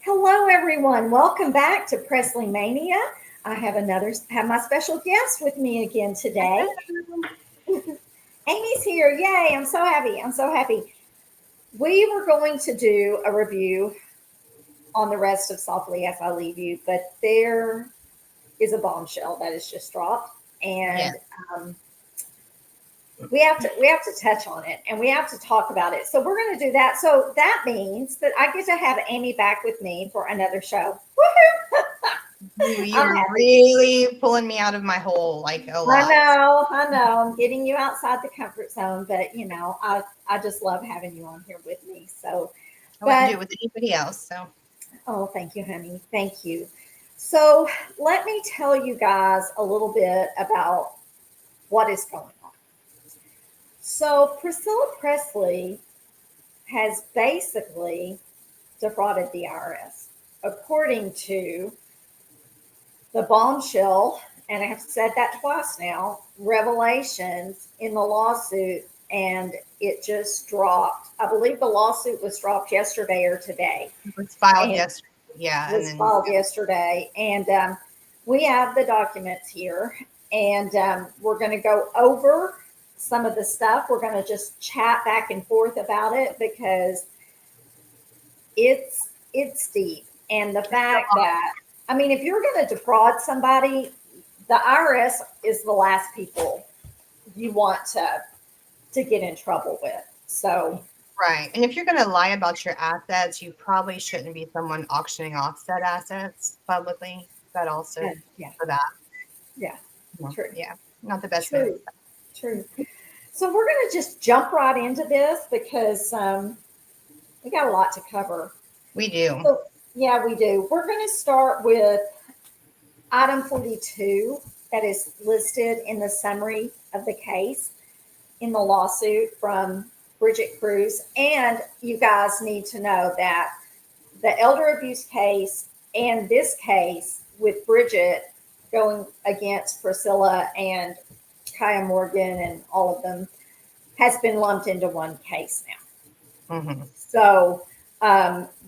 Hello, everyone. Welcome back to Presley Mania. I have my special guest with me again today. Amy's here. Yay. I'm so happy. I'm so happy. We were going to do a review on the rest of Softly as I Leave You, but there is a bombshell that has just dropped. And um, we have to touch on it and we have to talk about it. So we're going to do that. So that means that I get to have Amy back with me for another show. Woohoo! You're really pulling me out of my hole like a lot. I know. I'm getting you outside the comfort zone, but I just love having you on here with me. So I wouldn't do it with anybody else. So oh, thank you, honey. Thank you. So let me tell you guys a little bit about what is going on. So Priscilla Presley has basically defrauded the IRS, according to the Bombshell, and I have said that twice now, revelations in the lawsuit, and it just dropped. I believe the lawsuit was dropped yesterday or today. it was filed yesterday. Yeah. It was filed yesterday. And we have the documents here, and we're going to go over some of the stuff. We're going to just chat back and forth about it because it's deep. And the fact that, I mean, if you're going to defraud somebody, the IRS is the last people you want to get in trouble with. So Right. And if you're going to lie about your assets, you probably shouldn't be someone auctioning off said assets publicly. That also for that. Yeah. True. Yeah. Not the best. True. True. So we're going to just jump right into this because we got a lot to cover. We do. So, yeah, we do. We're going to start with item 42 that is listed in the summary of the case in the lawsuit from Bridget Cruz. And you guys need to know that the elder abuse case and this case with Bridget going against Priscilla and Kaya Morgan and all of them has been lumped into one case now. Mm-hmm. So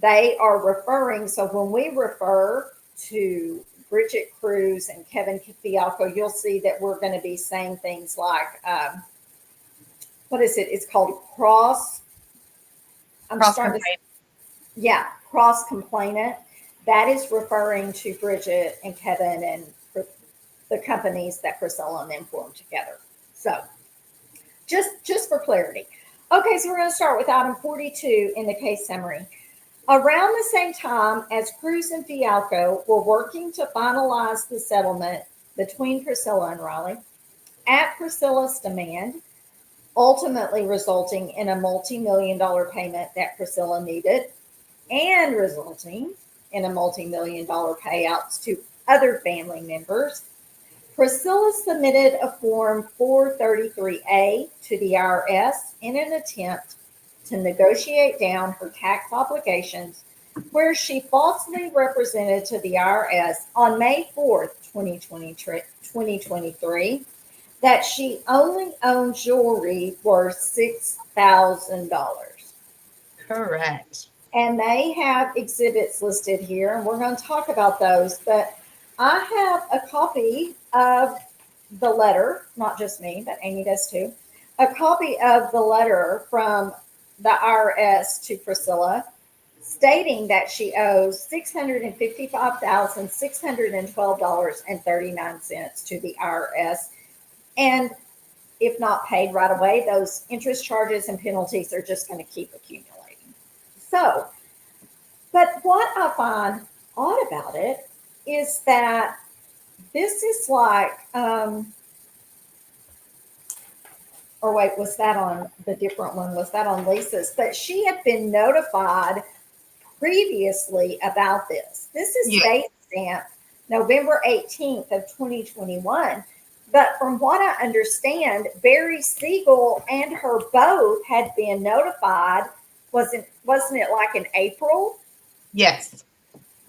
they are referring. So when we refer to Bridget Cruz and Kevin Fialco, you'll see that we're going to be saying things like, what is it? It's called cross. Cross complainant. That is referring to Bridget and Kevin and the companies that Priscilla and them formed together. So just for clarity. Okay, so we're going to start with item 42 in the case summary. Around the same time as Cruz and Fialco were working to finalize the settlement between Priscilla and Riley, at Priscilla's demand, ultimately resulting in a multi-million-dollar payment that Priscilla needed and resulting in a multi-million-dollar payouts to other family members, Priscilla submitted a Form 433A to the IRS in an attempt to negotiate down her tax obligations, where she falsely represented to the IRS on May 4th, 2023, that she only owned jewelry worth $6,000. Correct. And they have exhibits listed here, and we're going to talk about those. But I have a copy of the letter, not just me, but Amy does too, a copy of the letter from the IRS to Priscilla stating that she owes $655,612.39 to the IRS. And if not paid right away, those interest charges and penalties are just going to keep accumulating. So, but what I find odd about it is that this is like, or wait, was that on the different one? Was that on Lisa's? But she had been notified previously about this. This is date stamped November 18th of 2021. But from what I understand, Barry Siegel and her both had been notified. Wasn't it like in April? Yes.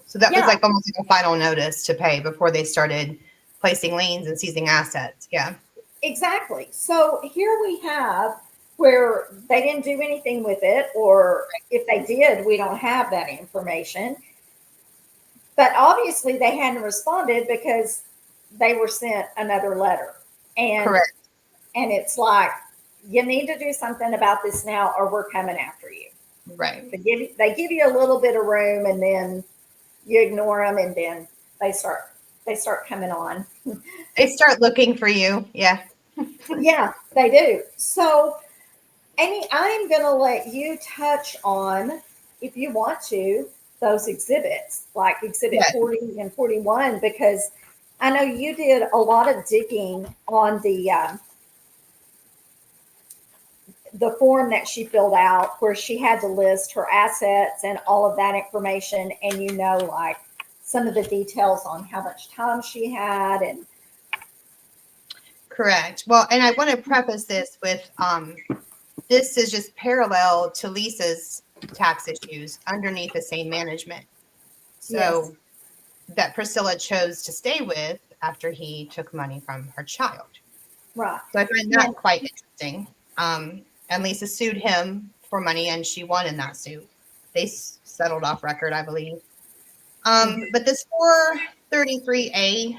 So that was like almost like a final notice to pay before they started placing liens and seizing assets. Yeah. Exactly. So here we have where they didn't do anything with it, or if they did, we don't have that information. But obviously they hadn't responded because they were sent another letter. And Correct. and it's like, you need to do something about this now or we're coming after you. Right. They give you a little bit of room and then you ignore them and then they start coming on. They start looking for you. Yeah. Yeah, they do. So, Amy, I'm going to let you touch on, if you want to, those exhibits, like Exhibit Yes. 40 and 41, because I know you did a lot of digging on the form that she filled out where she had to list her assets and all of that information, and like some of the details on how much time she had. And Correct. Well, and I want to preface this with this is just parallel to Lisa's tax issues underneath the same management. yes, So that Priscilla chose to stay with after he took money from her child. right. So I find Yeah. that quite interesting. And Lisa sued him for money, and she won in that suit. They settled off record, I believe. But this 433A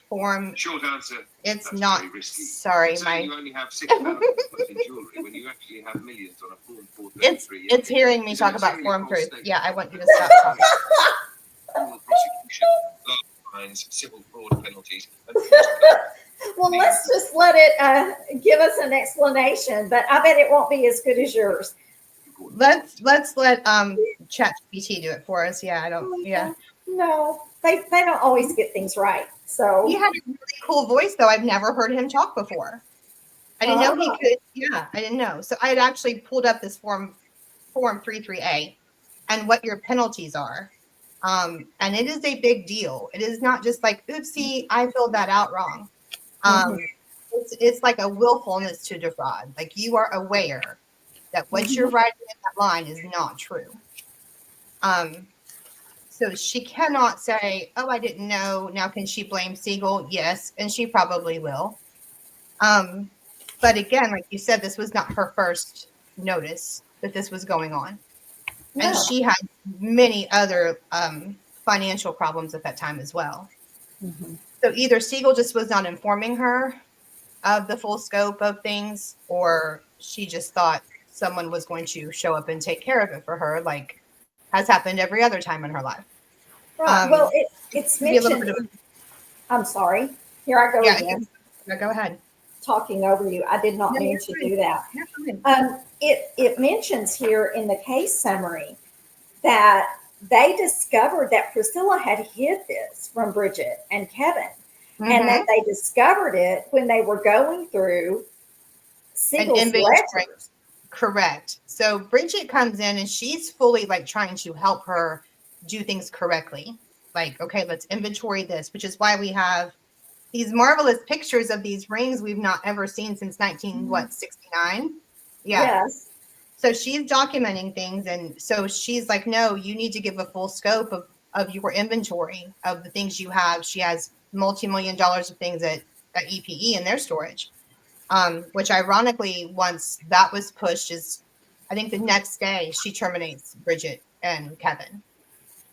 form, short answer. it's That's not. very risky. Sorry, Saying my you only have £6,000 in jewellery when you actually have millions on a form 433. it's hearing me It's talk a about materially form false proof. statement. Yeah, I want you to stop talking. Criminal prosecution, large fines, civil fraud penalties, and Well, let's just let it give us an explanation, but I bet it won't be as good as yours. Let's let ChatGPT do it for us. Yeah, I don't. Yeah, No, they don't always get things right. So, he had a really cool voice, though. I've never heard him talk before. I didn't know he could. Yeah, I didn't know. So I had actually pulled up this form 33A and what your penalties are. And it is a big deal. It is not just like, oopsie, I filled that out wrong. mhm, It's like a willfulness to defraud. Like you are aware that what you're writing in that line is not true. So she cannot say, oh, I didn't know. Now, can she blame Siegel? Yes, and she probably will. But again, like you said, this was not her first notice that this was going on. And no. she had many other financial problems at that time as well. Mhm. So either Siegel just was not informing her of the full scope of things, or she just thought someone was going to show up and take care of it for her, like has happened every other time in her life. Right. Well, it's Be a little mentioned. bit of I'm sorry. Here I go yeah. again, Go ahead. talking over you. I did not No, mean you're to fine. do that. You're fine. It mentions here in the case summary that they discovered that Priscilla had hid this from Bridget and Kevin, and that they discovered it when they were going through An Siegel's inventory. ledgers. Correct. So Bridget comes in and she's fully like trying to help her do things correctly. Like, okay, let's inventory this, which is why we have these marvelous pictures of these rings we've not ever seen since 1969. Yeah. Yes. So she's documenting things, and so she's like, no, you need to give a full scope of your inventory of the things you have. She has multi-million dollars of things at EPE in their storage. Which ironically, once that was pushed, is I think the next day she terminates Bridget and Kevin.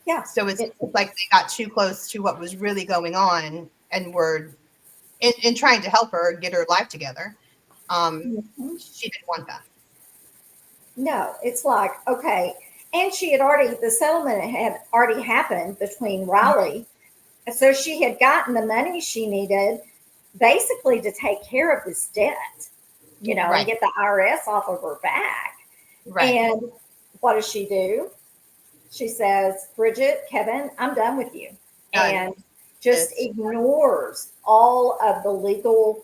Yeah. So it's like they got too close to what was really going on and were in trying to help her get her life together. She didn't want that. No, it's like, okay. And the settlement had already happened between Riley. And so she had gotten the money she needed basically to take care of this debt, and Right. get the IRS off of her back. Right. And what does she do? She says, Bridget, Kevin, I'm done with you. Done. And just ignores all of the legal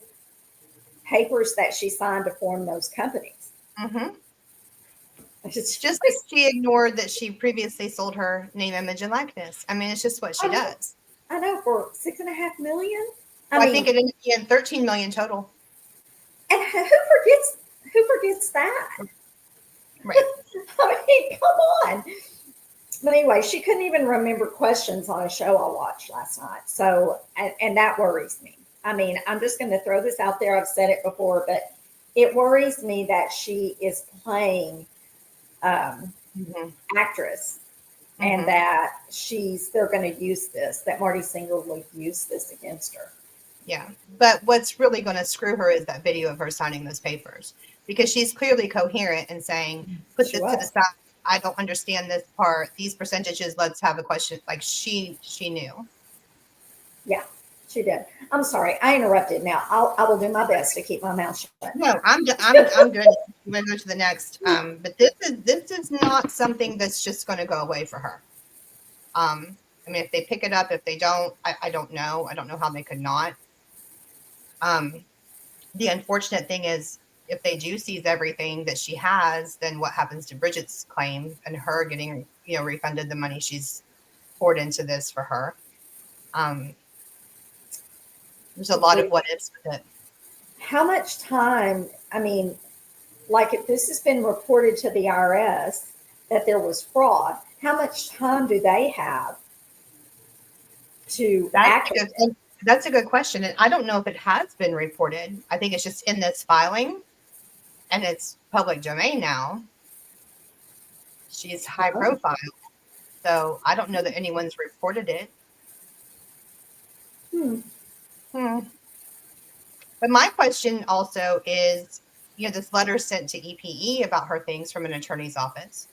papers that she signed to form those companies. It's just like she ignored that she previously sold her name, image, and likeness. I mean, it's just what she does. I know, for $6.5 million. I think it ended in 13 million total. And who forgets that? Right. I mean, come on. But anyway, she couldn't even remember questions on a show I watched last night. So, and that worries me. I mean, I'm just going to throw this out there. I've said it before, but it worries me that she is playing actress and that they're going to use this, that Marty Singer will use this against her. Yeah. But what's really going to screw her is that video of her signing those papers, because she's clearly coherent and saying, put She this to the was. side. I don't understand this part. These percentages, let's have a question. Like she knew. Yeah, she did. I'm sorry, I interrupted. Now I will do my best to keep my mouth shut. No, I'm good. I'm good. I'm going to go to the next. But this is not something that's just going to go away for her. I mean, if they pick it up, if they don't, I don't know. I don't know how they could not. The unfortunate thing is, if they do seize everything that she has, then what happens to Bridget's claim and her getting, refunded the money she's poured into this for her? There's a lot of what ifs with it. How much time? I mean, like if this has been reported to the IRS that there was fraud, how much time do they have to act? That's a good question. And I don't know if it has been reported. I think it's just in this filing and it's public domain now. She's high profile. So I don't know that anyone's reported it. But my question also is, this letter sent to EPE about her things from an attorney's office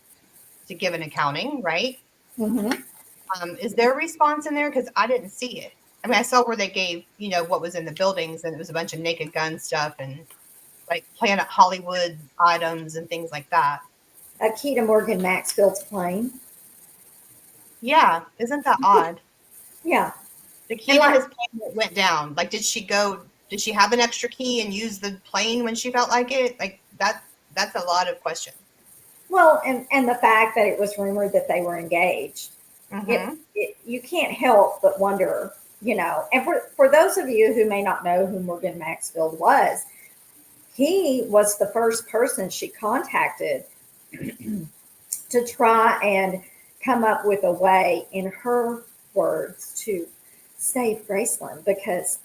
to give an accounting, right? Is there a response in there? Because I didn't see it. I mean, I saw where they gave, what was in the buildings, and it was a bunch of Naked Gun stuff and like Planet Hollywood items and things like that. A key to Morgan Maxfield's plane. Yeah, isn't that odd? Yeah. The key to his plane went down. Like, did she have an extra key and use the plane when she felt like it? Like that's a lot of questions. Well, and the fact that it was rumored that they were engaged, you can't help but wonder, and for those of you who may not know who Morgan Maxfield was, he was the first person she contacted to try and come up with a way, in her words, to save Graceland, because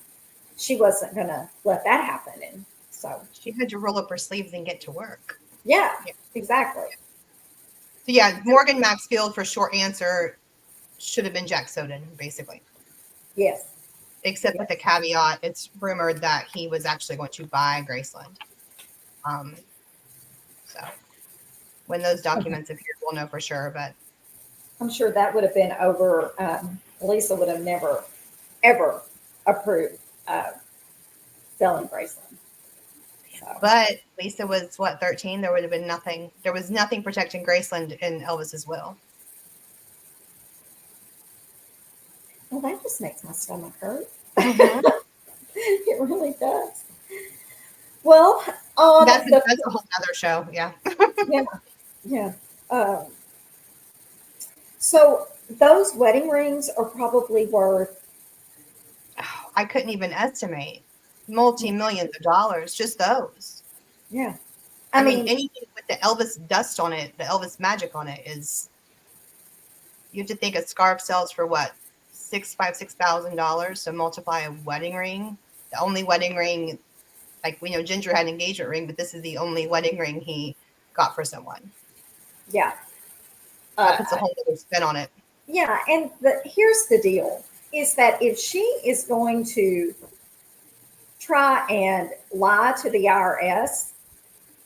she wasn't going to let that happen. And so she had to roll up her sleeves and get to work. Yeah, exactly. So yeah, Morgan Maxfield, for short answer, should have been Jack Soden, basically. Yes. Except with the caveat, it's rumored that he was actually going to buy Graceland. So when those documents appear, we'll know for sure. But I'm sure that would have been over. Lisa would have never, ever approved selling Graceland. So. But Lisa was 13? There would have been nothing. There was nothing protecting Graceland in Elvis's will. Well, that just makes my stomach hurt. It really does. Well, that's a whole other show. Yeah. Yeah. So those wedding rings are probably worth. I couldn't even estimate. Multi-millions of dollars, just those. Yeah. I mean, anything with the Elvis dust on it, the Elvis magic on it is. You have to think a scarf sells for what? $6,000. So multiply a wedding ring. The only wedding ring, like we know Ginger had an engagement ring, but this is the only wedding ring he got for someone. Yeah. Puts a whole other spin on it. Yeah, and here's the deal, is that if she is going to try and lie to the IRS,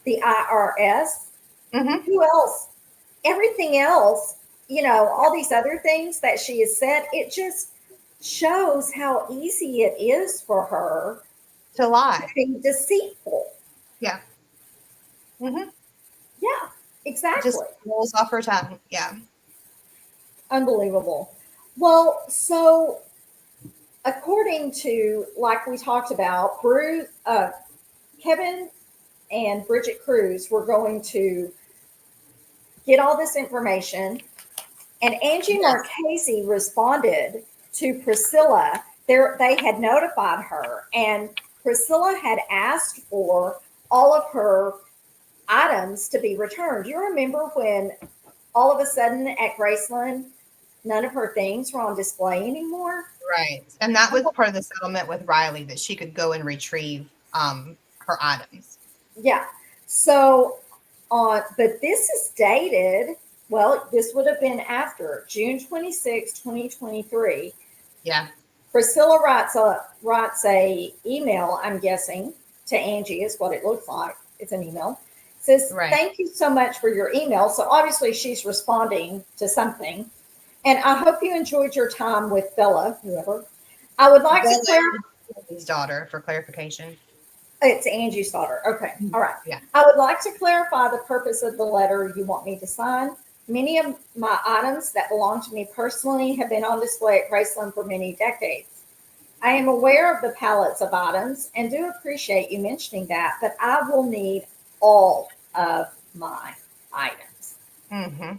who else? Everything else, all these other things that she has said, it just shows how easy it is for her to lie, to be deceitful. Yeah. Yeah, exactly. Just rolls off her tongue. Yeah. Unbelievable. Well, so according to, like we talked about, Kevin and Bridget Cruz were going to get all this information, and Angie Marchese responded to Priscilla. They had notified her, and Priscilla had asked for all of her items to be returned. You remember when all of a sudden at Graceland, none of her things were on display anymore? Right. And that was part of the settlement with Riley, that she could go and retrieve her items. Yeah. So, but this is dated Well, this would have been after June 26, 2023. Yeah. Priscilla writes a email, I'm guessing, to Angie is what it looks like. It's an email. Says, Right. thank you so much for your email. So obviously she's responding to something. And I hope you enjoyed your time with Bella, whoever. I would like to clarify. His daughter, for clarification. It's Angie's daughter. Okay. All right. Yeah. I would like to clarify the purpose of the letter you want me to sign. Many of my items that belong to me personally have been on display at Graceland for many decades. I am aware of the pallets of items and do appreciate you mentioning that, but I will need all of my items. Mm-hmm.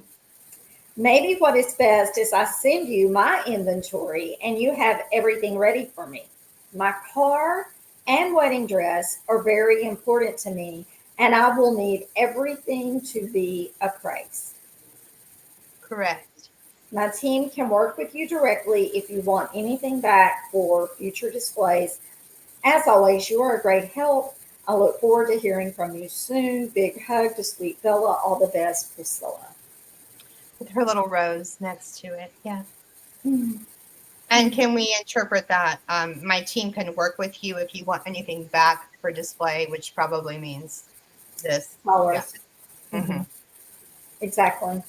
Maybe what is best is I send you my inventory and you have everything ready for me. My car and wedding dress are very important to me, and I will need everything to be appraised. Correct. My team can work with you directly if you want anything back for future displays. As always, you are a great help. I look forward to hearing from you soon. Big hug to sweet Bella. All the best, Priscilla. With her little rose next to it. Yeah. Mm. And can we interpret that my team can work with you if you want anything back for display, which probably means this. Dollars. Yeah. Mm-hmm. Exactly.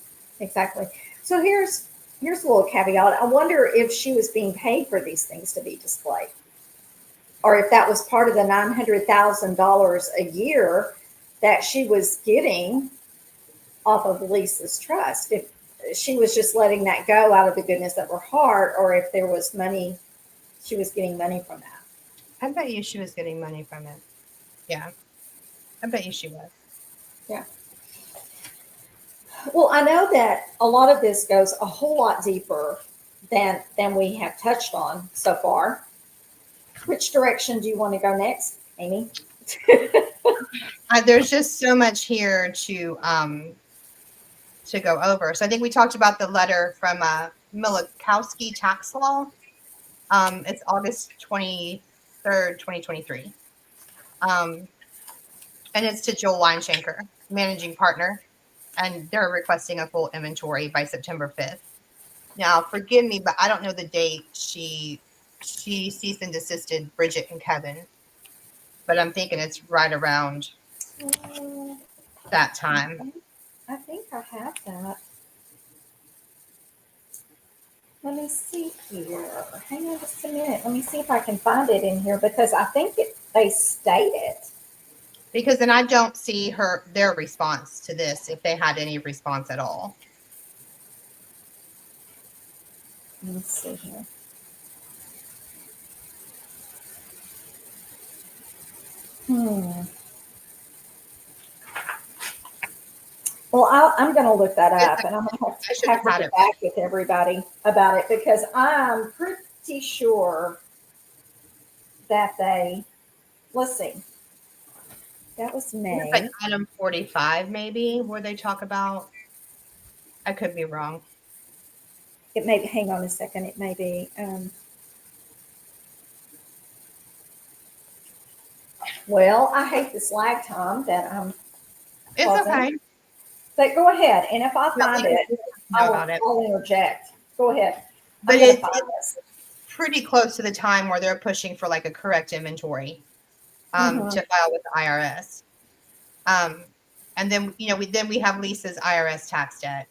So here's a little caveat. I wonder if she was being paid for these things to be displayed, or if that was part of the $900,000 a year that she was getting off of Lisa's trust. If she was just letting that go out of the goodness of her heart, or if there was money, she was getting money from that. I bet you she was getting money from it. Yeah. I bet you she was. Yeah. Well, I know that a lot of this goes a whole lot deeper than we have touched on so far. Which direction do you want to go next, Amy? There's just so much here to go over. So I think we talked about the letter from Milikowski Tax Law. It's August 23rd, 2023. And it's to Joel Weinshanker, managing partner. And they're requesting a full inventory by September 5th. Now, forgive me, but I don't know the date she ceased and desisted Bridget and Kevin. But I'm thinking it's right around that time. I think I have that. Let me see here. Hang on just a minute. Let me see if I can find it in here, because I think they state it. Because then I don't see their response to this, if they had any response at all. Let me see here. Well, I'm going to look that up, and I'm going to have to get back with everybody about it, because I'm pretty sure that let's see. That was May. It's like item 45, maybe, where they talk about. I could be wrong. It may. Hang on a second. It may be. Well, I hate this lag time that I'm. It's okay. But go ahead, and if I find it, I'll interject. Go ahead. But it's pretty close to the time where they're pushing for like a correct inventory to file with the IRS. And then, we have Lisa's IRS tax debt.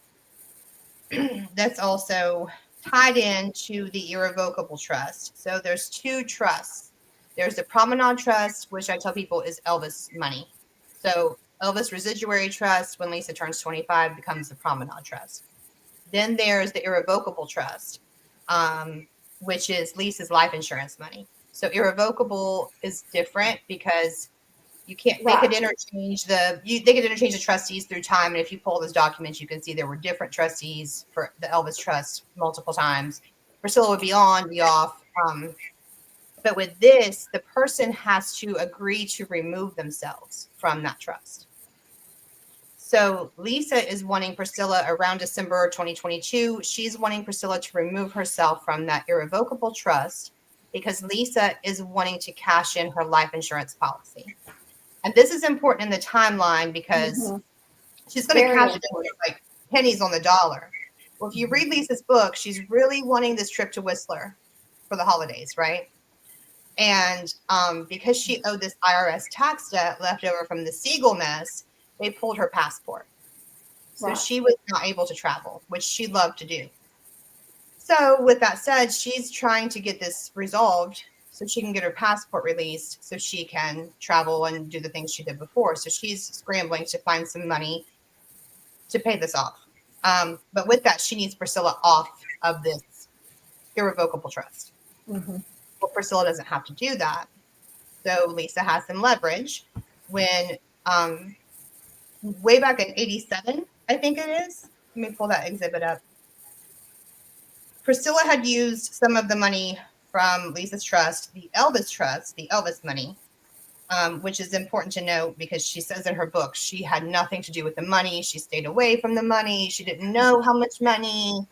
That's also tied into the irrevocable trust. So there's two trusts. There's the Promenade Trust, which I tell people is Elvis money. So Elvis Residuary Trust, when Lisa turns 25, becomes the Promenade Trust. Then there's the Irrevocable Trust, which is Lisa's life insurance money. So irrevocable is different because you can't. They could interchange the trustees through time, and if you pull those documents, you can see there were different trustees for the Elvis Trust multiple times. Priscilla would be on, be off. But with this, the person has to agree to remove themselves from that trust. So Lisa is wanting Priscilla around December 2022. She's wanting Priscilla to remove herself from that irrevocable trust because Lisa is wanting to cash in her life insurance policy. And this is important in the timeline because she's going to cash it in pennies on the dollar. Well, if you read Lisa's book, she's really wanting this trip to Whistler for the holidays, right? And because she owed this IRS tax debt left over from the Siegel mess, they pulled her passport. So Right. she was not able to travel, which she loved to do. So with that said, she's trying to get this resolved so she can get her passport released so she can travel and do the things she did before. So she's scrambling to find some money to pay this off. But with that, she needs Priscilla off of this irrevocable trust. Mm-hmm. Well, Priscilla doesn't have to do that. So Lisa has some leverage when way back in 87, I think it is. Let me pull that exhibit up. Priscilla had used some of the money from Lisa's trust, the Elvis money, which is important to note because she says in her book she had nothing to do with the money. She stayed away from the money. She didn't know how much money.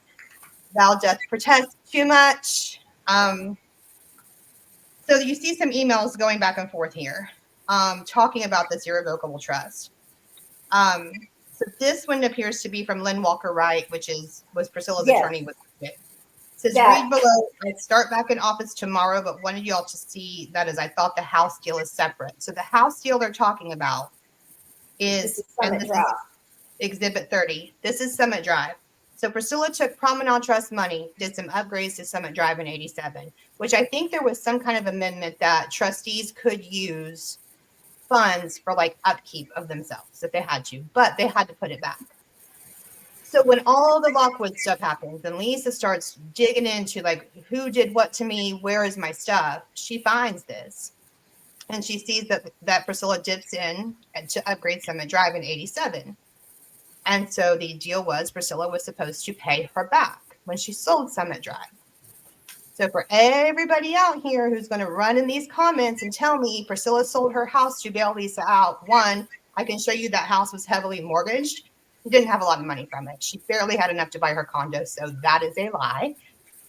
Thou doth protest too much. So you see some emails going back and forth here, talking about this irrevocable trust. So this one appears to be from Lynn Walker Wright, which was Priscilla's attorney with it. Says, read below, I start back in office tomorrow, but wanted y'all to see that as I thought the House deal is separate. So the House deal they're talking about is Exhibit 30. This is Summit Drive. So Priscilla took Promenade Trust money, did some upgrades to Summit Drive in 87, which I think there was some kind of amendment that trustees could use funds for like upkeep of themselves if they had to, but they had to put it back. So when all the Lockwood stuff happens and Lisa starts digging into like who did what to me, where is my stuff, she finds this. And she sees that Priscilla dips in to upgrade Summit Drive in 87. And so the deal was Priscilla was supposed to pay her back when she sold Summit Drive. So for everybody out here who's going to run in these comments and tell me Priscilla sold her house to bail Lisa out, one, I can show you that house was heavily mortgaged. She didn't have a lot of money from it. She barely had enough to buy her condo, so that is a lie.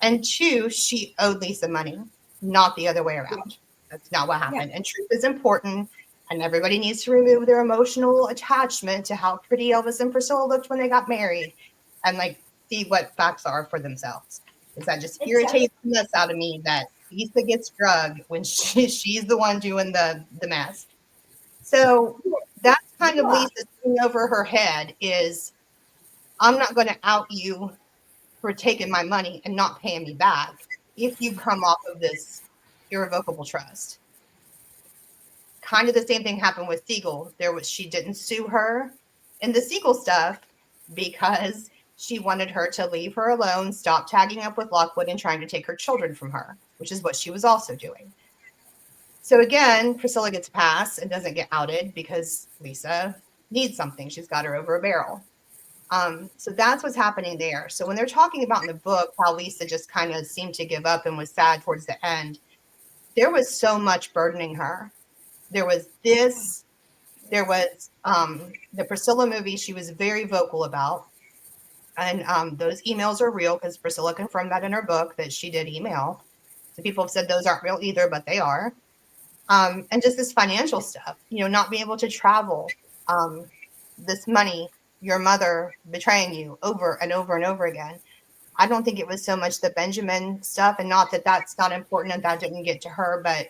And two, she owed Lisa money, not the other way around. That's not what happened. Yeah. And truth is important, and everybody needs to remove their emotional attachment to how pretty Elvis and Priscilla looked when they got married and like see what facts are for themselves. Because that just irritates the mess out of me that Lisa gets drugged when she's the one doing the mess. So that's kind of Lisa's thing over her head is, I'm not going to out you for taking my money and not paying me back if you come off of this irrevocable trust. Kind of the same thing happened with Siegel. She didn't sue her in the Siegel stuff because she wanted her to leave her alone, stop tagging up with Lockwood and trying to take her children from her, which is what she was also doing. So again, Priscilla gets a pass and doesn't get outed because Lisa needs something. She's got her over a barrel. So that's what's happening there. So when they're talking about in the book how Lisa just kind of seemed to give up and was sad towards the end, there was so much burdening her. There was this. There was the Priscilla movie she was very vocal about. And those emails are real because Priscilla confirmed that in her book that she did email. So people have said those aren't real either, but they are. And just this financial stuff, not being able to travel, this money, your mother betraying you over and over and over again. I don't think it was so much the Benjamin stuff, and not that that's not important and that didn't get to her, but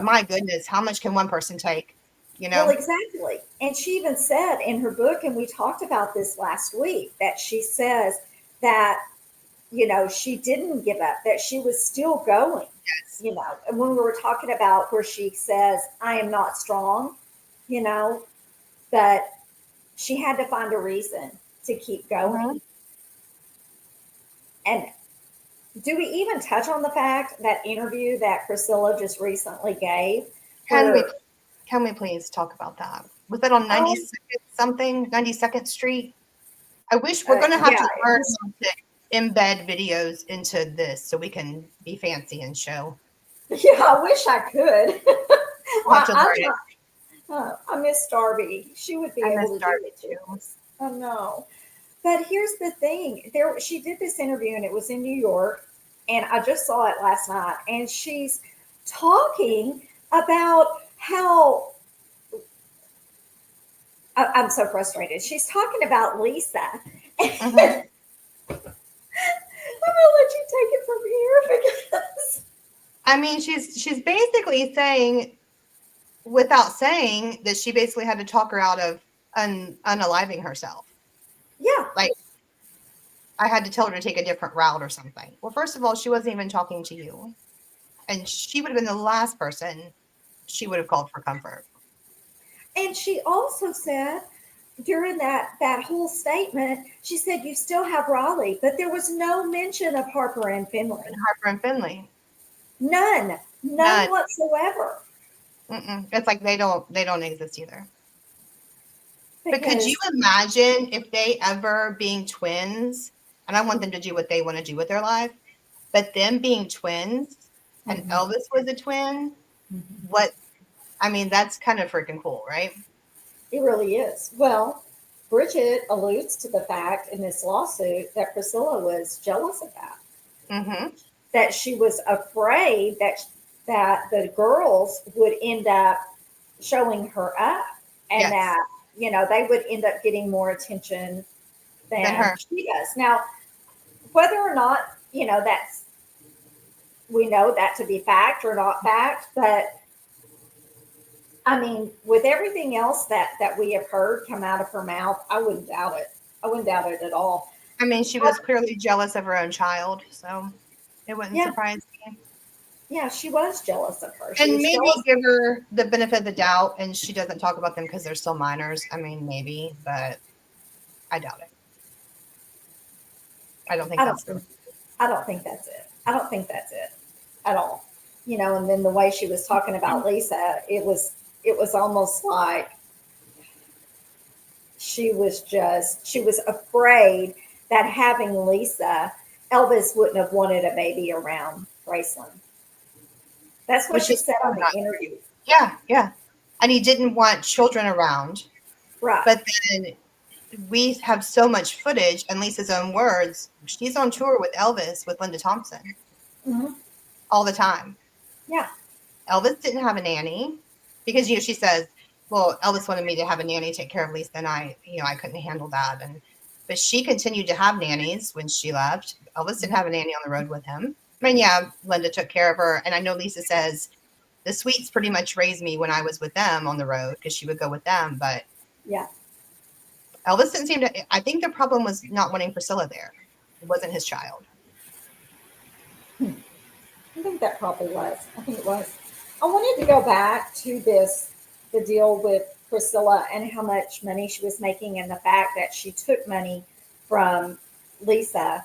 my goodness, how much can one person take? Well, exactly. And she even said in her book, and we talked about this last week, that she says that, she didn't give up, that she was still going. Yes. And when we were talking about where she says, I am not strong, that she had to find a reason to keep going. Mm-hmm. And do we even touch on the fact that interview that Priscilla just recently gave? Can we please talk about that? Was that on 92nd Street? I wish we're going to have to learn to embed videos into this so we can be fancy and show. Yeah, I wish I could. I miss Darby. She would be able to do it too. Oh no. But here's the thing. She did this interview and it was in New York, and I just saw it last night, and she's talking about how I'm so frustrated. She's talking about Lisa Mhm. I'm gonna let you take it from here because I mean, she's basically saying, without saying, that she basically had to talk her out of unaliving herself. yeah, Like, I had to tell her to take a different route or something. Well, first of all, she wasn't even talking to you, and she would have been the last person she would have called for comfort. and she also said during that whole statement, she said you still have Raleigh, but there was no mention of Harper and Finley. And Harper and Finley, None none. whatsoever. It's like they don't exist either. But could you Because imagine if they ever being twins, and I want them to do what they want to do with their life, but them being twins and Mhm. Elvis was a twin, Mhm. what, I mean, that's kind of freaking cool, right? It really is. Well, Bridget alludes to the fact in this lawsuit that Priscilla was jealous of that. Mm-hmm. That she was afraid that the girls would end up showing her up, and Yes. that they would end up getting more attention Than than her. she does. Now, whether or not that's we know that to be fact or not fact, but I mean, with everything else that we have heard come out of her mouth, I wouldn't doubt it. I wouldn't doubt it at all. I mean, she was clearly jealous of her own child, so it wouldn't Yeah, surprise me. yeah, she was jealous of her. She And was maybe jealous. give her the benefit of the doubt, and she doesn't talk about them because they're still minors. I mean, maybe, but I doubt it. I don't think I don't that's the. think I don't think that's it. I don't think that's it at all. And then the way she was talking about Lisa, it was almost like she was afraid that having Lisa, Elvis wouldn't have wanted a baby around Graceland. That's what Which she is said so on the not. interview. Yeah, yeah. And he didn't want children around, Right. but then we have so much footage, and Lisa's own words. She's on tour with Elvis with Linda Thompson Hmm. all the time. Yeah. Elvis didn't have a nanny because she says, well, Elvis wanted me to have a nanny take care of Lisa, and I couldn't handle that. But she continued to have nannies when she left. Elvis didn't have a nanny on the road with him. I mean, yeah, Linda took care of her, and I know Lisa says the Sweets pretty much raised me when I was with them on the road because she would go with them. But Yeah. Elvis didn't seem to. I think the problem was not wanting Priscilla there. It wasn't his child. I think that probably was. I think it was. I wanted to go back to the deal with Priscilla and how much money she was making, and the fact that she took money from Lisa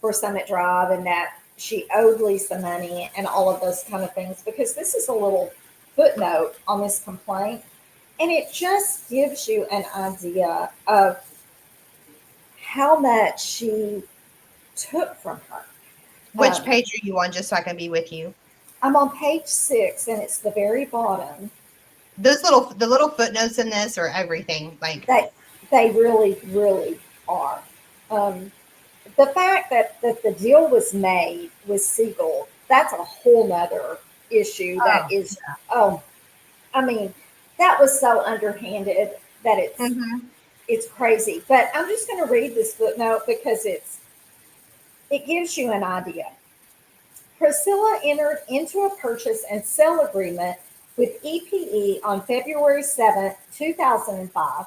for Summit Drive, and that she owed Lisa money and all of those kind of things, because this is a little footnote on this complaint, and it just gives you an idea of how much she took from her. Which Um, page are you on, just so I can be with you? I'm on page 6, and it's the very bottom. The little footnotes in this are everything. Like, They really, really are. Um, the fact that the deal was made with Siegel, that's a whole nother issue. oh, That is, oh, I mean, that was so underhanded that mm-hmm. it's crazy. But I'm just going to read this footnote because it gives you an idea. Priscilla entered into a purchase and sale agreement with EPE on February 7th, 2005.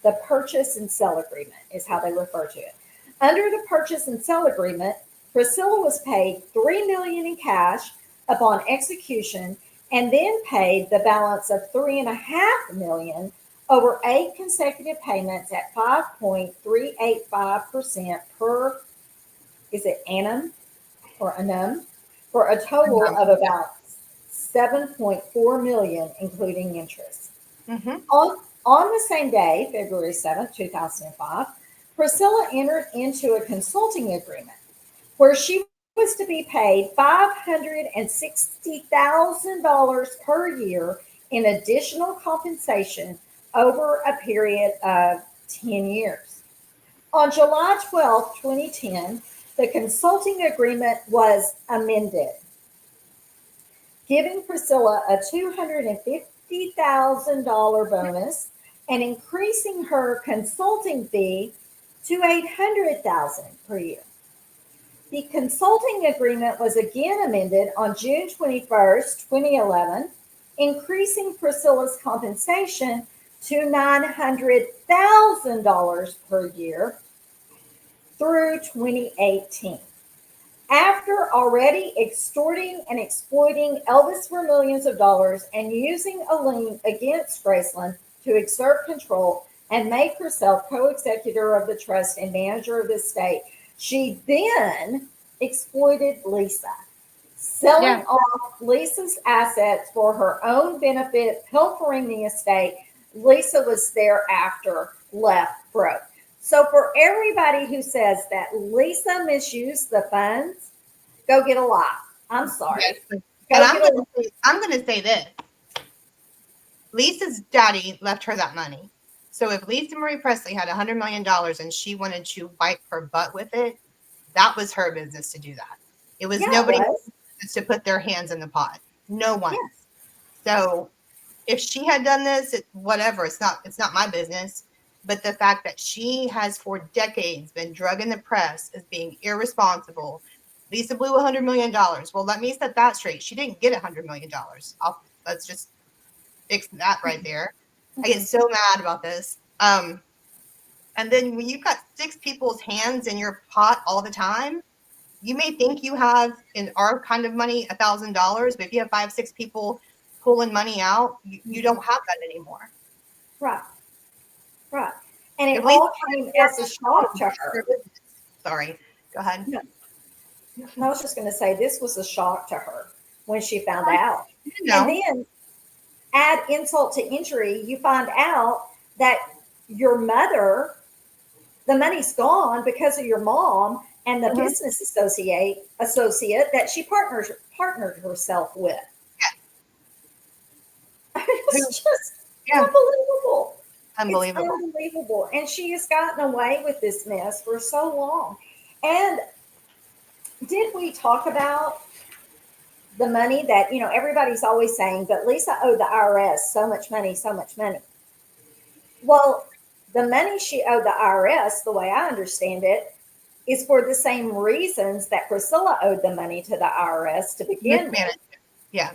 The purchase and sale agreement is how they refer to it. Under the purchase and sale agreement, Priscilla was paid $3 million in cash upon execution, and then paid the balance of $3.5 million over 8 consecutive payments at 5.385% per, is it annum or annum, for a total of about 7.4 million, including interest. Mm-hmm. On the same day, February 7th, 2005, Priscilla entered into a consulting agreement where she was to be paid $560,000 per year in additional compensation over a period of 10 years. On July 12th, 2010, the consulting agreement was amended, giving Priscilla a $250,000 bonus and increasing her consulting fee to $800,000 per year. The consulting agreement was again amended on June 21st, 2011, increasing Priscilla's compensation to $900,000 per year through 2018. After already extorting and exploiting Elvis for millions of dollars and using a lien against Graceland to exert control and make herself co-executor of the trust and manager of the estate, she then exploited Lisa, selling off Lisa's assets for her own benefit, pilfering the estate. Lisa was thereafter left broke. So for everybody who says that Lisa misused the funds, go get a life. I'm sorry. Yes. I'm going to say this. Lisa's daddy left her that money. So if Lisa Marie Presley had $100 million and she wanted to wipe her butt with it, that was her business to do that. It was nobody's business to put their hands in the pot. No one. Yes. So if she had done this, whatever, it's not my business. But the fact that she has for decades been drugging the press as being irresponsible. Lisa blew $100 million. Well, let me set that straight. She didn't get $100 million. Let's just fix that right there. I get so mad about this. And then when you've got 6 people's hands in your pot all the time, you may think you have in our kind of money $1,000, but if you have 5, 6 people pulling money out, you don't have that anymore. Right. Right. And it all came as a shock to her. Sorry. Go ahead. No, I was just going to say this was a shock to her when she found out. And then add insult to injury, you find out that your mother, the money's gone because of your mom and the business associate that she partnered herself with. Yeah. It was just unbelievable. Unbelievable. It's unbelievable. And she has gotten away with this mess for so long. And did we talk about the money that, everybody's always saying, but Lisa owed the IRS so much money, so much money. Well, the money she owed the IRS, the way I understand it, is for the same reasons that Priscilla owed the money to the IRS to begin with. Yeah.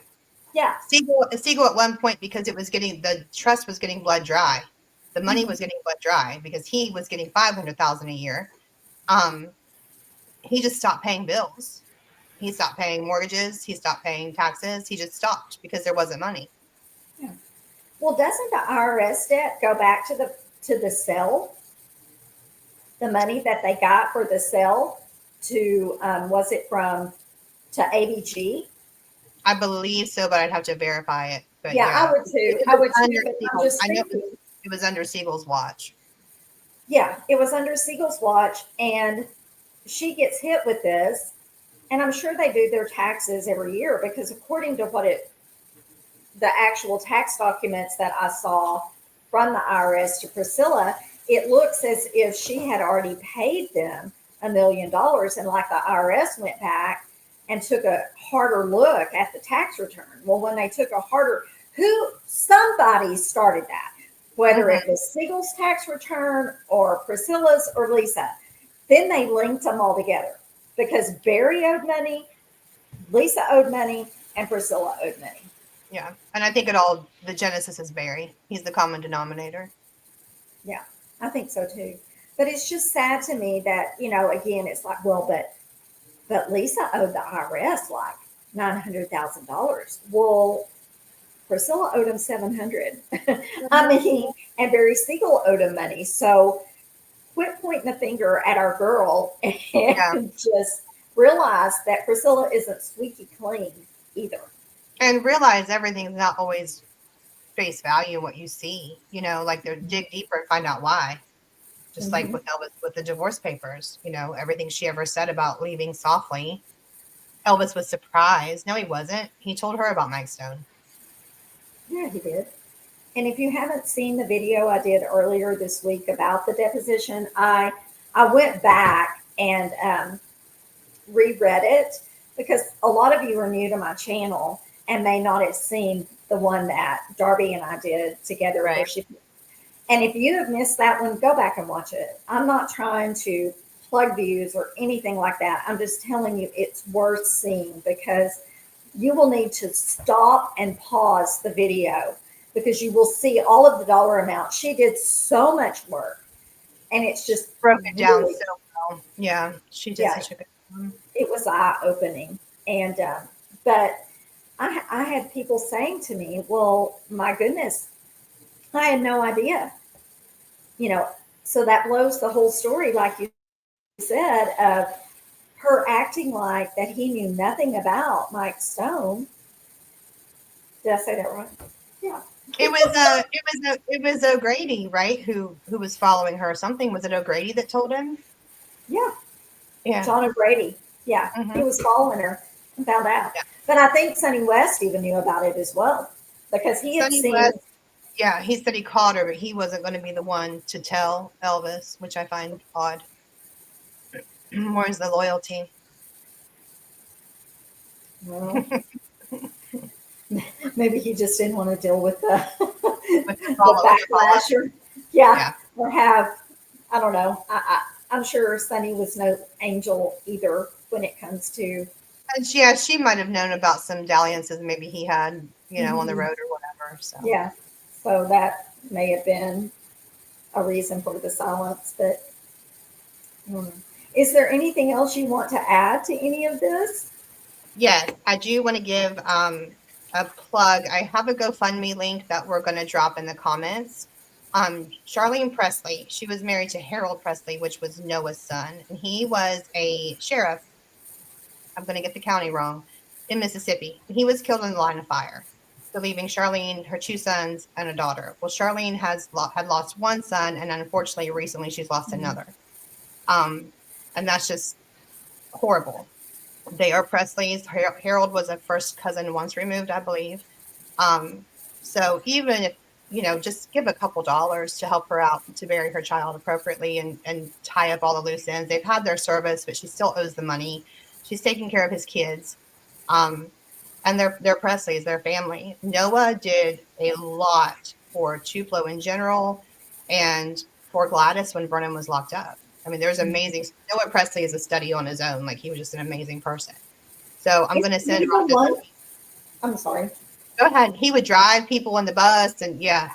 Yeah. Siegel at one point, because the trust was getting blood dry. The money was getting blood dry because he was getting $500,000 a year. He just stopped paying bills. He stopped paying mortgages. He stopped paying taxes. He just stopped because there wasn't money. Yeah. Well, doesn't the IRS debt go back to the sale? The money that they got for the sale to was it to ABG? I believe so, but I'd have to verify it. But I would too. I know it was under Siegel's watch. Yeah, it was under Siegel's watch, and she gets hit with this. And I'm sure they do their taxes every year because according to the actual tax documents that I saw from the IRS to Priscilla, it looks as if she had already paid them $1 million. And like the IRS went back and took a harder look at the tax return. Well, when they took somebody started that, whether it was Siegel's tax return or Priscilla's or Lisa, then they linked them all together. Because Barry owed money, Lisa owed money, and Priscilla owed money. Yeah. And I think the genesis is Barry. He's the common denominator. Yeah, I think so too. But it's just sad to me that, again, it's like, well, but Lisa owed the IRS like $900,000. Well, Priscilla owed him $700,000. I mean, and Barry Siegel owed him money. So quit pointing the finger at our girl and just realize that Priscilla isn't squeaky clean either. And realize everything's not always face value what you see. Like they dig deeper and find out why. Just like with Elvis with the divorce papers, everything she ever said about leaving softly. Elvis was surprised. No, he wasn't. He told her about Mike Stone. Yeah, he did. And if you haven't seen the video I did earlier this week about the deposition, I went back and reread it because a lot of you are new to my channel and may not have seen the one that Darby and I did together. Right. And if you have missed that one, go back and watch it. I'm not trying to plug views or anything like that. I'm just telling you it's worth seeing, because you will need to stop and pause the video, because you will see all of the dollar amount. She did so much work, and it's just Broke it down really, so well. Yeah, she did yeah, such a good job. it was eye opening. And, but I had people saying to me, well, my goodness, I had no idea, you know, so that blows the whole story, like you said, of her acting like that he knew nothing about Mike Stone. Did I say that right? Yeah. It was O'Grady, right? Who was following her or something. Was it O'Grady that told him? Yeah. Yeah. John O'Grady. Yeah. He was following her and found out. Yeah. But I think Sonny West even knew about it as well, because he had Sonny seen. West, yeah, he said he called her, but he wasn't going to be the one to tell Elvis, which I find odd. Where's the loyalty? Well, maybe he just didn't want to deal with the, With the the backlash, or Yeah. or have, I don't know. I'm sure Sonny was no angel either when it comes to. And yeah, she might have known about some dalliances maybe he had, on the Mhm. road or whatever. So Yeah, so that may have been a reason for the silence. But is there anything else you want to add to any of this? yes, I do want to give a plug. I have a GoFundMe link that we're going to drop in the comments. Charlene Presley, she was married to Harold Presley, which was Noah's son, and he was a sheriff. I'm going to get the county wrong, in Mississippi. He was killed in the line of fire, so leaving Charlene, her two sons, and a daughter. Well, Charlene had lost one son, and unfortunately, recently she's lost another. And that's just horrible. They are Presleys. Harold was a first cousin once removed, I believe. So even if, just give a couple dollars to help her out to bury her child appropriately and tie up all the loose ends. They've had their service, but she still owes the money. She's taking care of his kids. And they're Presleys, their family. Noah did a lot for Tupelo in general and for Gladys when Vernon was locked up. I mean, there's amazing. Noah Presley is a study on his own. Like, he was just an amazing person. So I'm going to send Rhonda. I'm sorry. Go ahead. He would drive people on the bus, and yeah.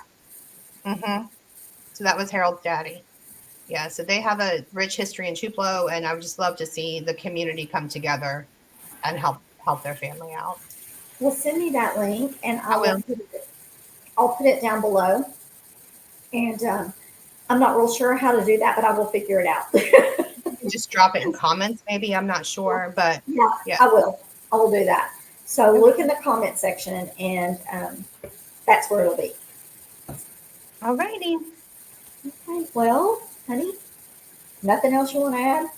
So that was Harold's daddy. Yeah. So they have a rich history in Tupelo, and I would just love to see the community come together and help their family out. Well, send me that link, and I will. I'll put it down below. And I'm not real sure how to do that, but I will figure it out. Just drop it in comments, maybe. I'm not sure, but yeah. I will do that. So look in the comment section, and that's where it'll be. All righty. Okay. Well, honey, nothing else you want to add?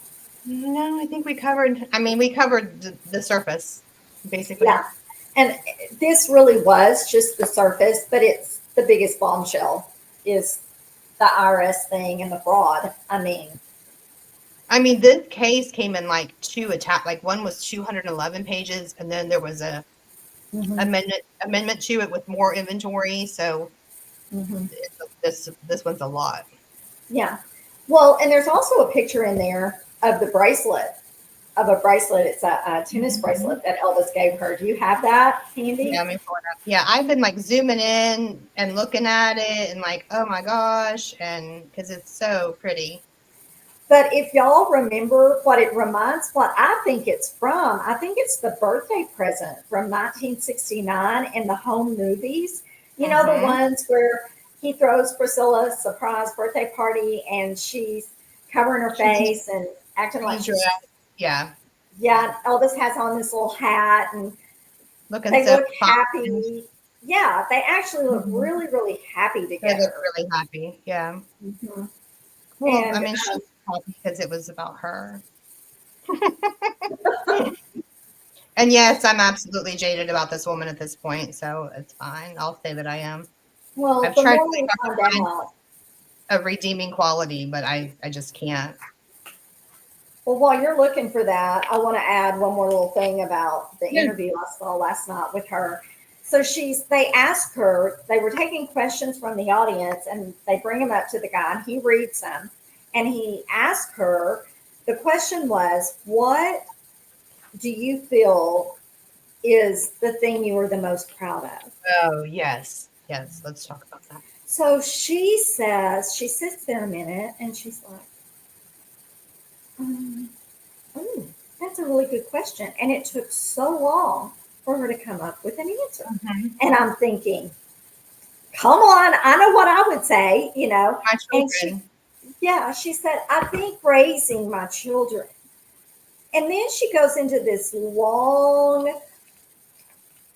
No, I think we covered. I mean, we covered the surface, basically. Yeah. And this really was just the surface, but it's the biggest bombshell is the IRS thing and the fraud. I mean, this case came in like two attacks. Like, one was 211 pages, and then there was a amendment to it with more inventory. So this one's a lot. Yeah. Well, and there's also a picture in there of the bracelet. It's a tennis bracelet that Elvis gave her. Do you have that handy? Yeah, let me pull it up. Yeah, I've been like zooming in and looking at it and like, oh my gosh, and because it's so pretty. But if y'all remember what I think it's from, I think it's the birthday present from 1969 in the home movies. You know, the ones where he throws Priscilla a surprise birthday party and she's covering her face and acting like she's. Yeah. Yeah. Elvis has on this little hat and they so look happy. Yeah. They actually look really, really happy together. They look really happy. Yeah. Well, and, I mean, she's happy because it was about her. And yes, I'm absolutely jaded about this woman at this point, so it's fine. I'll say that I am. Well, I've tried to find a redeeming quality, but I just can't. Well, while you're looking for that, I want to add one more little thing about the interview I saw last night with her. So they asked her, they were taking questions from the audience and they bring them up to the guy and he reads them. And he asked her, the question was, what do you feel is the thing you are the most proud of? Oh, yes. Yes. Let's talk about that. So she sits there a minute and she's like, oh, that's a really good question. And it took so long for her to come up with an answer. Mm-hmm. And I'm thinking, come on, I know what I would say, My And children. she said, I think raising my children. And then she goes into this long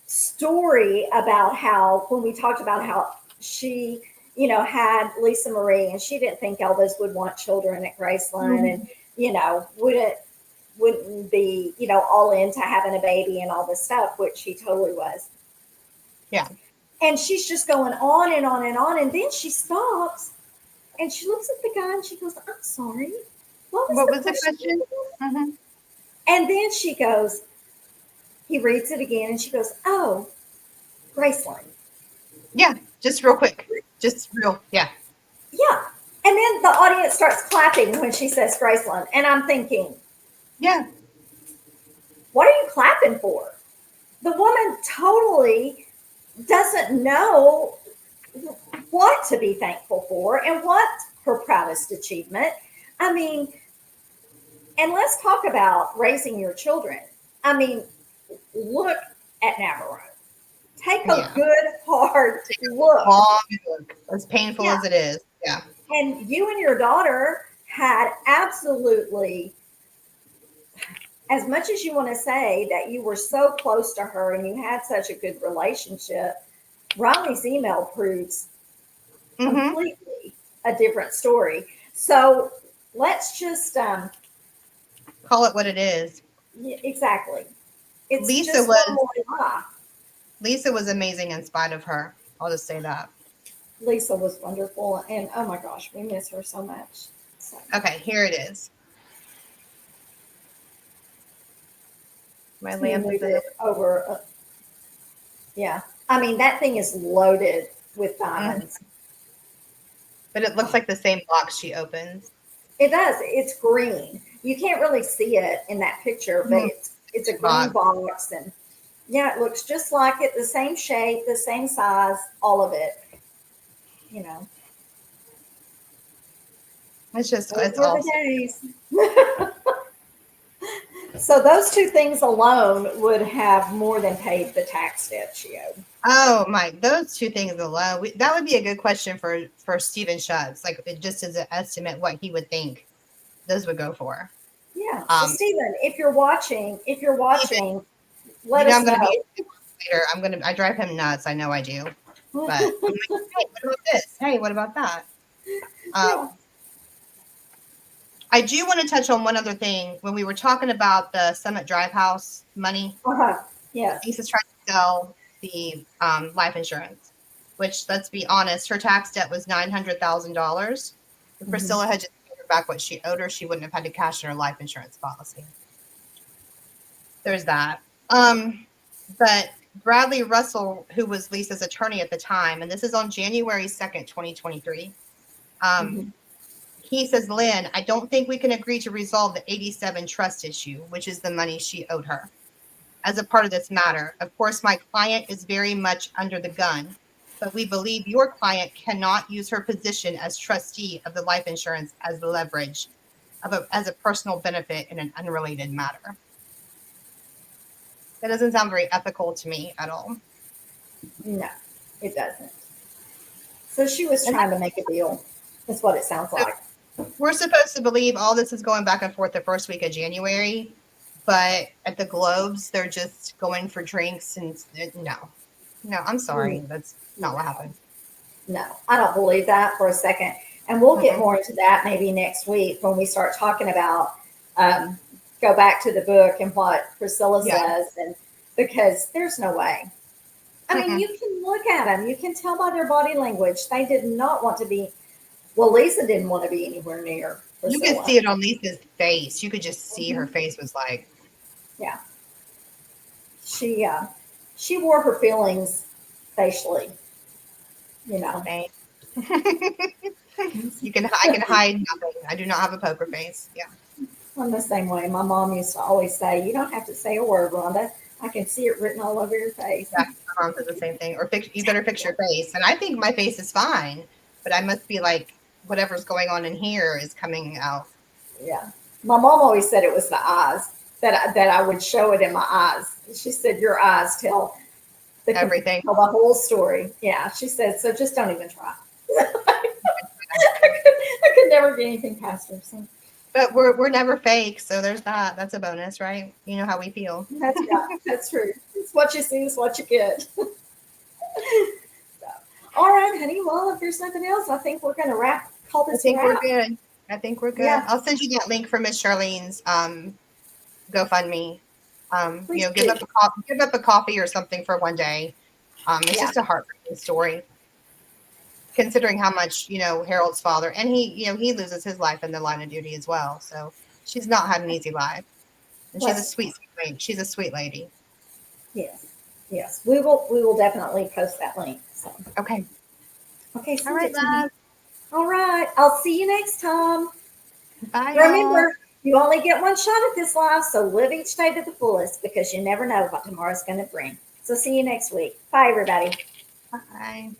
story about how, when we talked about how she, had Lisa Marie and she didn't think Elvis would want children at Graceland and, wouldn't be, all into having a baby and all this stuff, which he totally was. Yeah. And she's just going on and on and on. And then she stops and she looks at the guy and she goes, I'm sorry. What was the question? Mm-hmm. And then she goes, he reads it again and she goes, oh, Graceland. Yeah. Just real quick. Yeah. Yeah. And then the audience starts clapping when she says Graceland. And I'm thinking, yeah, what are you clapping for? The woman totally doesn't know what to be thankful for and what's her proudest achievement. I mean, and let's talk about raising your children. I mean, look at Navarro. Take a good, hard look. Long look, as painful as it is. Yeah. And you and your daughter had absolutely, as much as you want to say that you were so close to her and you had such a good relationship, Riley's email proves completely a different story. So let's just call it what it is. Yeah, exactly. It's Lisa was amazing in spite of her. I'll just say that. Lisa was wonderful, and oh my gosh, we miss her so much. So. Okay, here it is. My lamp is over. Yeah, I mean that thing is loaded with diamonds. But it looks like the same box she opens. It does. It's green. You can't really see it in that picture, but it's a green box, and yeah, it looks just like it. The same shape, the same size, all of it. It's just it's awesome. Days. So those two things alone would have more than paid the tax debt she owed. Oh my! Those two things alone, that would be a good question for Stephen Schutz. Like just as an estimate, what he would think those would go for. Yeah. So Stephen, if you're watching, let us know. Later, I drive him nuts. I know I do. But I'm like, hey, what about this? Hey, what about that? I do want to touch on one other thing. When we were talking about the Summit Drive House money, yes, Lisa's trying to sell the life insurance, which, let's be honest, her tax debt was $900,000. If Priscilla had just paid her back what she owed her, she wouldn't have had to cash in her life insurance policy. There's that. But Bradley Russell, who was Lisa's attorney at the time, and this is on January 2nd, 2023, he says, Lynn, I don't think we can agree to resolve the 87 trust issue, which is the money she owed her. As a part of this matter, of course, my client is very much under the gun, but we believe your client cannot use her position as trustee of the life insurance as leverage as a personal benefit in an unrelated matter. That doesn't sound very ethical to me at all. No, it doesn't. So she was trying to make a deal. That's what it sounds like. We're supposed to believe all this is going back and forth the first week of January, but at the Globes, they're just going for drinks and no, I'm sorry. That's not what happened. No, I don't believe that for a second. And we'll get more into that maybe next week when we start talking about go back to the book and what Priscilla says, and because there's no way. I mean, you can look at them. You can tell by their body language. They did not want to be. Well, Lisa didn't want to be anywhere near Priscilla. You could see it on Lisa's face. You could just see her face was like. Yeah. she wore her feelings facially, you know. Right. I can hide nothing. I do not have a poker face. Yeah. I'm the same way. My mom used to always say, "You don't have to say a word, Rhonda. I can see it written all over your face." Yeah, my mom says the same thing. Or you better fix your face. And I think my face is fine, but I must be like whatever's going on in here is coming out. Yeah. My mom always said it was the eyes that I would show it in my eyes. She said, "Your eyes tell Everything. tell the whole story." Yeah. She said, "So just don't even try." I could never get anything past her. So. But we're never fake, so there's that. That's a bonus, right? You know how we feel. That's true. It's what you see is what you get. So, all right, honey. Well, if there's nothing else, I think we're going to call I this think a we're wrap. good. I think we're good. Yeah. I'll send you that link for Miss Charlene's GoFundMe. Please Give do. up a coffee or something for one day. It's Yeah. just a heartbreaking story, considering how much Harold's father, and he loses his life in the line of duty as well. So she's not had an easy life, and she's a sweet lady. She's a sweet lady. Yes. Yes. We will definitely post that link. So. Okay. Okay. All right, love. All right. I'll see you next time. Bye. Remember, you only get one shot at this life, so live each day to the fullest because you never know what tomorrow's going to bring. So see you next week. Bye, everybody. Bye.